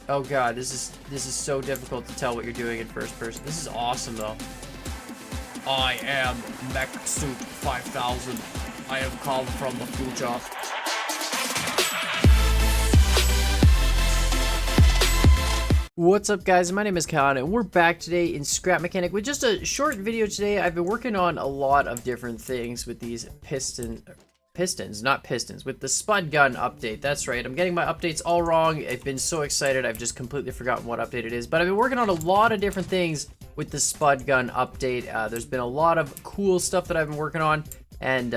Oh god, this is so difficult to tell what you're doing in first person. This is awesome though. I am Mech Suit 5000. I have come from the future. What's up guys, my name is Khan and we're back today in Scrap Mechanic with just a short video today. I've been working on a lot of different things with these pistons, not pistons, with the Spud gun update. That's right, I'm getting my updates all wrong. I've been so excited, I've just completely forgotten what update it is, but I've been working on a lot of different things with the Spud gun update. There's been a lot of cool stuff that I've been working on, and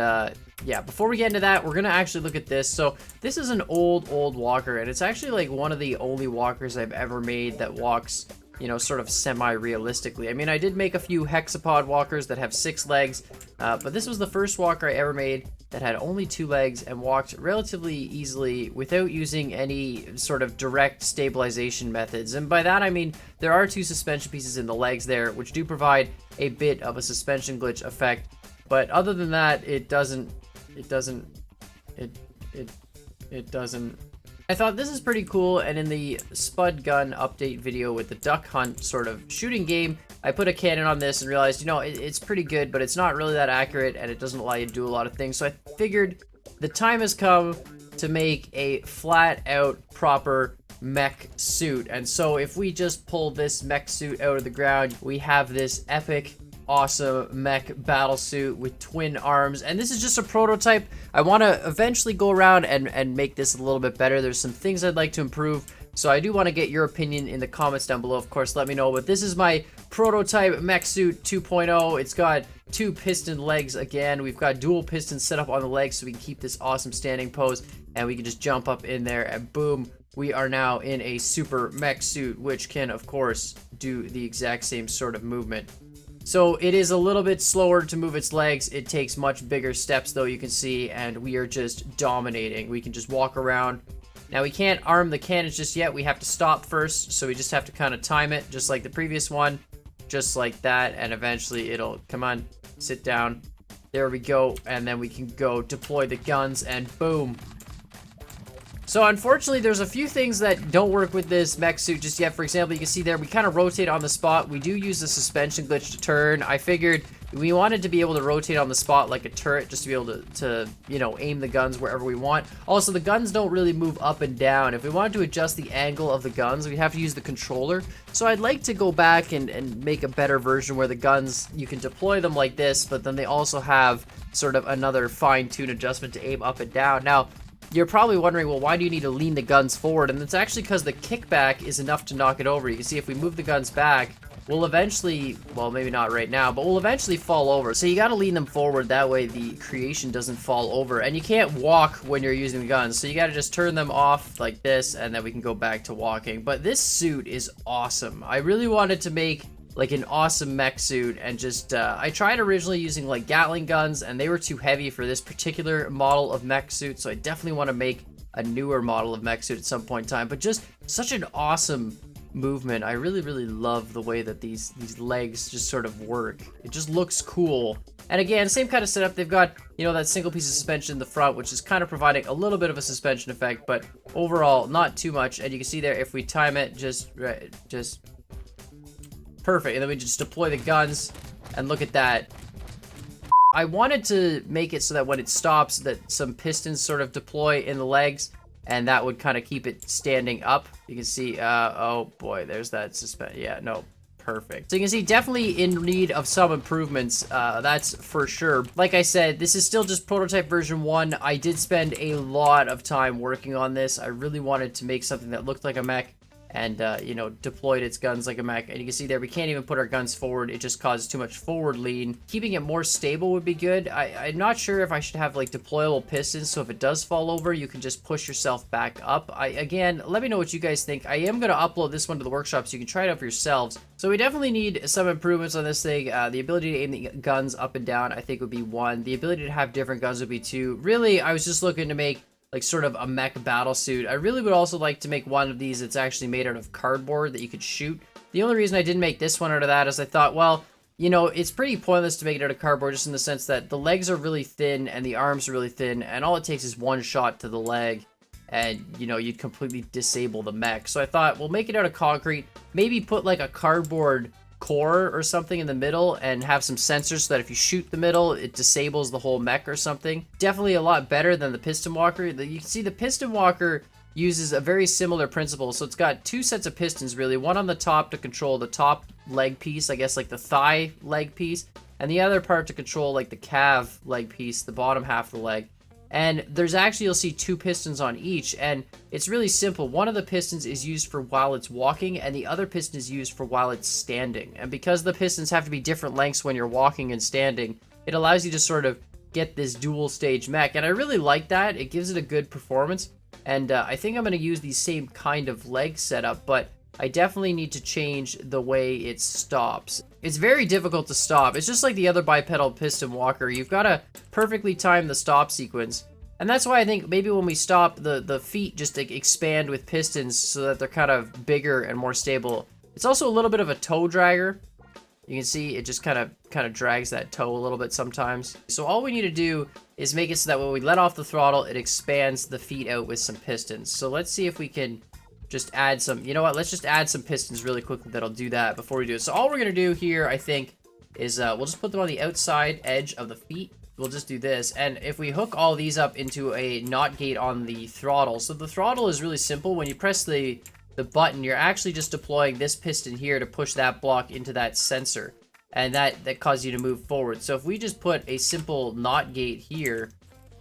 yeah, before we get into that, we're gonna actually look at this. So this is an old walker, and it's actually like one of the only walkers I've ever made that walks, you know, sort of semi-realistically. I mean, I did make a few hexapod walkers that have 6 legs, but this was the first walker I ever made that had only 2 legs and walked relatively easily without using any sort of direct stabilization methods. And by that I mean there are 2 suspension pieces in the legs there, which do provide a bit of a suspension glitch effect, but other than that, it doesn't. I thought this is pretty cool, and in the Spud gun update video with the duck hunt sort of shooting game, I put a cannon on this and realized, you know, it's pretty good, but it's not really that accurate, and it doesn't allow you to do a lot of things. So I figured the time has come to make a flat-out proper mech suit. And so if we just pull this mech suit out of the ground, we have this epic, awesome Mech Battlesuit with twin arms, and this is just a prototype. I want to eventually go around and make this a little bit better. There's some things I'd like to improve, so I do want to get your opinion in the comments down below. Of course, let me know. But this is my prototype Mech Suit 2.0. It's got 2 piston legs again. We've got dual pistons set up on the legs so we can keep this awesome standing pose, and we can just jump up in there and boom, we are now in a super mech suit, which can of course do the exact same sort of movement. So it is a little bit slower to move its legs. It takes much bigger steps though, you can see, and we are just dominating. We can just walk around. Now we can't arm the cannons just yet. We have to stop first, so we just have to kind of time it just like the previous one, just like that, and eventually it'll, come on, sit down. There we go, and then we can go deploy the guns and boom. So unfortunately, there's a few things that don't work with this mech suit just yet. For example, you can see there, we kind of rotate on the spot. We do use the suspension glitch to turn. I figured we wanted to be able to rotate on the spot like a turret, just to be able to you know, aim the guns wherever we want. Also, the guns don't really move up and down. If we wanted to adjust the angle of the guns, we'd have to use the controller. So I'd like to go back and make a better version where the guns, you can deploy them like this, but then they also have sort of another fine-tuned adjustment to aim up and down. Now, you're probably wondering, well, why do you need to lean the guns forward? And it's actually because the kickback is enough to knock it over. You can see if we move the guns back, we'll eventually, well, maybe not right now, but we'll eventually fall over. So you gotta lean them forward, that way the creation doesn't fall over. And you can't walk when you're using the guns, so you gotta just turn them off like this, and then we can go back to walking. But this suit is awesome. I really wanted to make like an awesome mech suit, and just I tried originally using like Gatling guns, and they were too heavy for this particular model of mech suit, so I definitely want to make a newer model of mech suit at some point in time. But just such an awesome movement. I really love the way that these legs just sort of work. It just looks cool. And again, same kind of setup. They've got, you know, that single piece of suspension in the front, which is kind of providing a little bit of a suspension effect, but overall not too much. And you can see there, if we time it just perfect, and then we just deploy the guns, and look at that. I wanted to make it so that when it stops, that some pistons sort of deploy in the legs, and that would kind of keep it standing up. You can see, oh boy, there's that yeah, no, perfect. So you can see, definitely in need of some improvements, that's for sure. Like I said, this is still just prototype version 1. I did spend a lot of time working on this. I really wanted to make something that looked like a mech, and you know, deployed its guns like a mech. And you can see there, we can't even put our guns forward. It just causes too much forward lean. Keeping it more stable would be good. I'm not sure if I should have like deployable pistons, so if it does fall over, you can just push yourself back up. Again, let me know what you guys think. I am going to upload this one to the workshop so you can try it out for yourselves. So we definitely need some improvements on this thing. The ability to aim the guns up and down, I think, would be 1. The ability to have different guns would be 2. Really, I was just looking to make like sort of a mech battlesuit. I really would also like to make one of these that's actually made out of cardboard that you could shoot. The only reason I didn't make this one out of that is I thought, well, you know, it's pretty pointless to make it out of cardboard, just in the sense that the legs are really thin and the arms are really thin, and all it takes is one shot to the leg, and you know, you'd completely disable the mech. So I thought we'll make it out of concrete, maybe put like a cardboard core or something in the middle and have some sensors so that if you shoot the middle, it disables the whole mech or something. Definitely a lot better than the piston walker. You can see the piston walker uses a very similar principle. So it's got two sets of pistons really, one on the top to control the top leg piece, I guess like the thigh leg piece, and the other part to control like the calf leg piece, the bottom half of the leg. And there's actually, you'll see two pistons on each, and it's really simple. One of the pistons is used for while it's walking, and the other piston is used for while it's standing. And because the pistons have to be different lengths when you're walking and standing, it allows you to sort of get this dual stage mech, and I really like that. It gives it a good performance, and I think I'm going to use the same kind of leg setup, but I definitely need to change the way it stops. It's very difficult to stop. It's just like the other bipedal piston walker. You've got to perfectly time the stop sequence. And that's why I think maybe when we stop, the feet just like expand with pistons so that they're kind of bigger and more stable. It's also a little bit of a toe dragger. You can see it just kind of drags that toe a little bit sometimes. So all we need to do is make it so that when we let off the throttle, it expands the feet out with some pistons. So let's see if we can just add some, you know what, let's just add some pistons really quickly that'll do that before we do it. So all we're gonna do here, I think, is we'll just put them on the outside edge of the feet. We'll just do this, and if we hook all these up into a NOT gate on the throttle, so the throttle is really simple. When you press the button, you're actually just deploying this piston here to push that block into that sensor, and that causes you to move forward. So if we just put a simple NOT gate here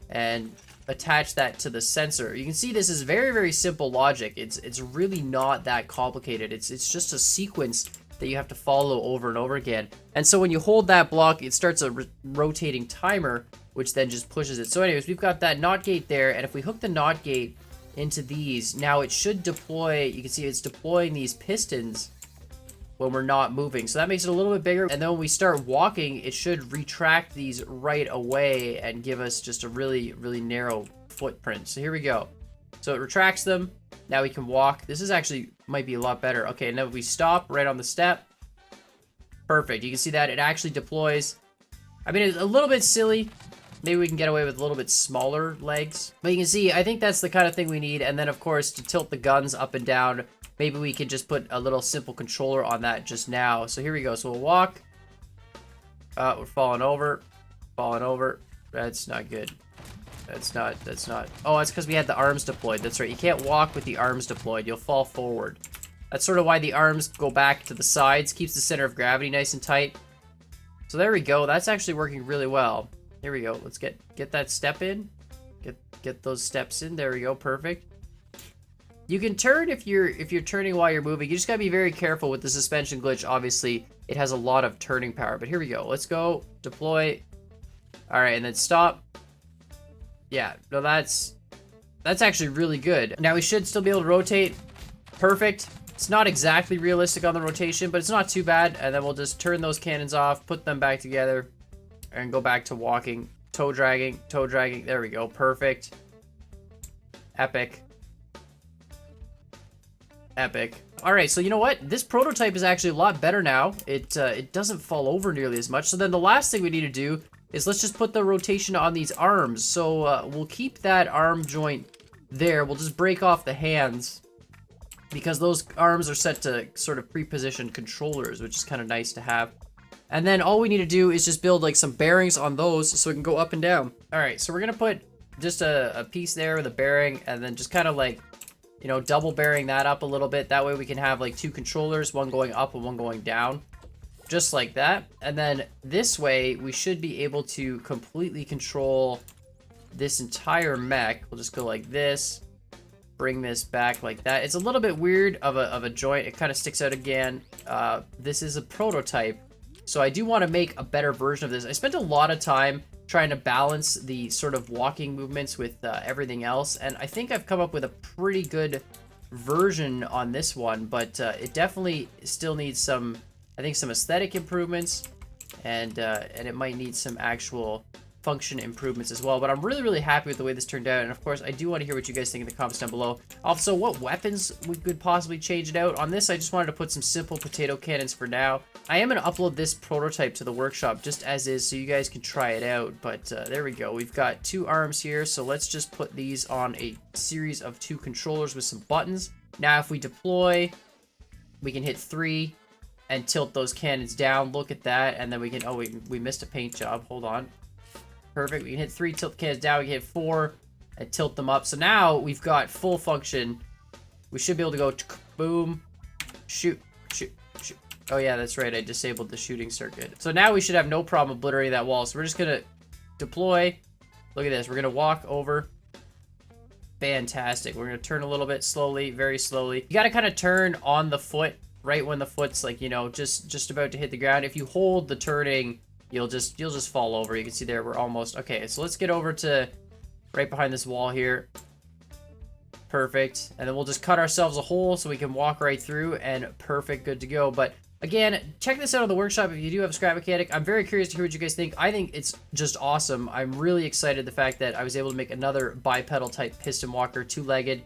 and attach that to the sensor, you can see this is very, very simple logic. It's really not that complicated. It's just a sequence that you have to follow over and over again. And so when you hold that block, it starts a rotating timer, which then just pushes it. So anyways, we've got that NOT gate there, and if we hook the NOT gate into these, now it should deploy, you can see it's deploying these pistons when we're not moving. So that makes it a little bit bigger. And then when we start walking, it should retract these right away and give us just a really, really narrow footprint. So here we go. So it retracts them. Now we can walk. This is actually might be a lot better. Okay, now if we stop right on the step, perfect. You can see that it actually deploys. I mean, it's a little bit silly. Maybe we can get away with a little bit smaller legs. But you can see, I think that's the kind of thing we need. And then, of course, to tilt the guns up and down, maybe we could just put a little simple controller on that just now. So here we go. So we'll walk. We're falling over. Falling over. That's not good. That's not. Oh, it's because we had the arms deployed. That's right. You can't walk with the arms deployed. You'll fall forward. That's sort of why the arms go back to the sides. Keeps the center of gravity nice and tight. So there we go. That's actually working really well. Here we go. Let's get that step in. Get those steps in. There we go. Perfect. You can turn if you're turning while you're moving. You just gotta be very careful with the suspension glitch. Obviously, it has a lot of turning power. But here we go. Let's go. Deploy. All right, and then stop. Yeah, no, that's actually really good. Now we should still be able to rotate. Perfect. It's not exactly realistic on the rotation, but it's not too bad. And then we'll just turn those cannons off, put them back together, and go back to walking. Toe dragging, toe dragging. There we go. Perfect. Epic. Epic. All right, so you know what? This prototype is actually a lot better now. It doesn't fall over nearly as much. So then the last thing we need to do is let's just put the rotation on these arms. So we'll keep that arm joint there. We'll just break off the hands because those arms are set to sort of pre-positioned controllers, which is kind of nice to have. And then all we need to do is just build like some bearings on those so it can go up and down. All right, so we're gonna put just a piece there with a bearing and then just kind of like, you know, double bearing that up a little bit. That way we can have like two controllers, one going up and one going down. Just like that. And then this way we should be able to completely control this entire mech. We'll just go like this, bring this back like that. It's a little bit weird of a joint. It kind of sticks out again. This is a prototype, so I do want to make a better version of this. I spent a lot of time trying to balance the sort of walking movements with everything else, and I think I've come up with a pretty good version on this one, but it definitely still needs some, I think, some aesthetic improvements, and it might need some actual function improvements as well. But I'm really, really happy with the way this turned out. And of course, I do want to hear what you guys think in the comments down below. Also, what weapons we could possibly change it out. On this, I just wanted to put some simple potato cannons for now. I am going to upload this prototype to the workshop just as is so you guys can try it out. But there we go. We've got 2 arms here. So let's just put these on a series of 2 controllers with some buttons. Now, if we deploy, we can hit 3 and tilt those cannons down. Look at that. And then we can, oh, we missed a paint job. Hold on. Perfect. We can hit 3, tilt the cannons down. We can hit 4 and tilt them up. So now we've got full function. We should be able to go boom, shoot, shoot, shoot. Oh yeah, that's right. I disabled the shooting circuit. So now we should have no problem obliterating that wall. So we're just going to deploy. Look at this. We're going to walk over. Fantastic. We're going to turn a little bit slowly, very slowly. You got to kind of turn on the foot right when the foot's like, you know, just about to hit the ground. If you hold the turning, you'll just fall over. You can see there we're almost okay. So let's get over to right behind this wall here. Perfect. And then we'll just cut ourselves a hole so we can walk right through, and perfect, good to go. But again, check this out on the workshop if you do have a scrap mechanic. I'm very curious to hear what you guys think. I think it's just awesome. I'm really excited the fact that I was able to make another bipedal type piston walker, 2-legged.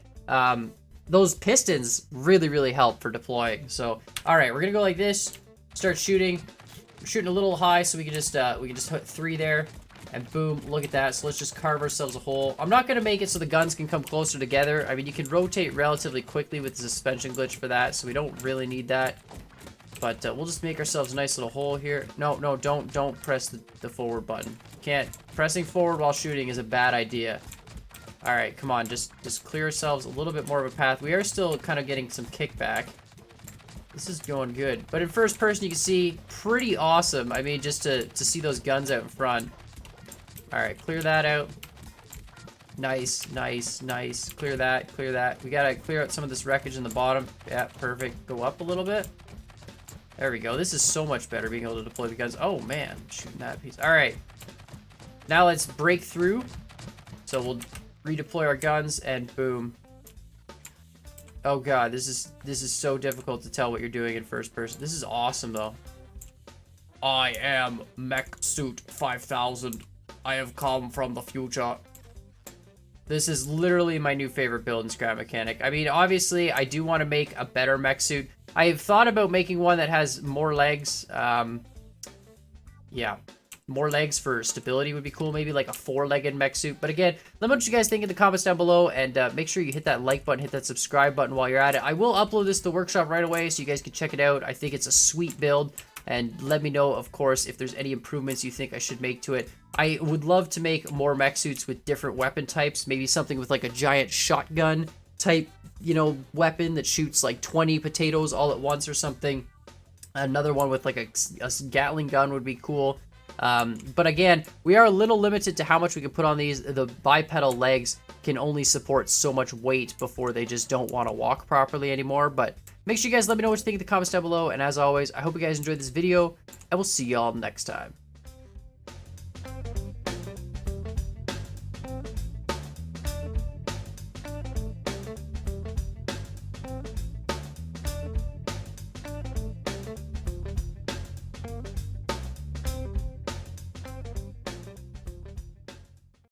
Those pistons really, really help for deploying. So, all right, we're gonna go like this. Start shooting. We're shooting a little high, so we can just hit 3 there, and boom, look at that. So let's just carve ourselves a hole. I'm not gonna make it so the guns can come closer together. I mean, you can rotate relatively quickly with the suspension glitch for that, so we don't really need that. But we'll just make ourselves a nice little hole here. No, don't press the forward button. Can't. Pressing forward while shooting is a bad idea. All right, come on, just clear ourselves a little bit more of a path. We are still kind of getting some kickback. This is going good. But in first person, you can see pretty awesome. I mean, just to see those guns out in front. All right, clear that out. Nice, nice, nice. Clear that, clear that. We gotta clear out some of this wreckage in the bottom. Yeah, perfect. Go up a little bit. There we go. This is so much better being able to deploy the guns. Oh, man. Shooting that piece. All right. Now let's break through. So we'll redeploy our guns, and boom. Oh, God. This is so difficult to tell what you're doing in first person. This is awesome, though. I am Mech Suit 5000. I have come from the future. This is literally my new favorite build in Scrap Mechanic. I mean, obviously, I do want to make a better mech suit. I have thought about making one that has more legs. Yeah, more legs for stability would be cool. Maybe like a 4-legged mech suit. But again, let me know what you guys think in the comments down below. And make sure you hit that like button, hit that subscribe button while you're at it. I will upload this to the workshop right away so you guys can check it out. I think it's a sweet build. And let me know, of course, if there's any improvements you think I should make to it. I would love to make more mech suits with different weapon types. Maybe something with like a giant shotgun type, you know, weapon that shoots like 20 potatoes all at once or something. Another one with like a Gatling gun would be cool. But again, we are a little limited to how much we can put on these. The bipedal legs can only support so much weight before they just don't want to walk properly anymore. But make sure you guys let me know what you think in the comments down below. And as always, I hope you guys enjoyed this video, and we'll see y'all next time.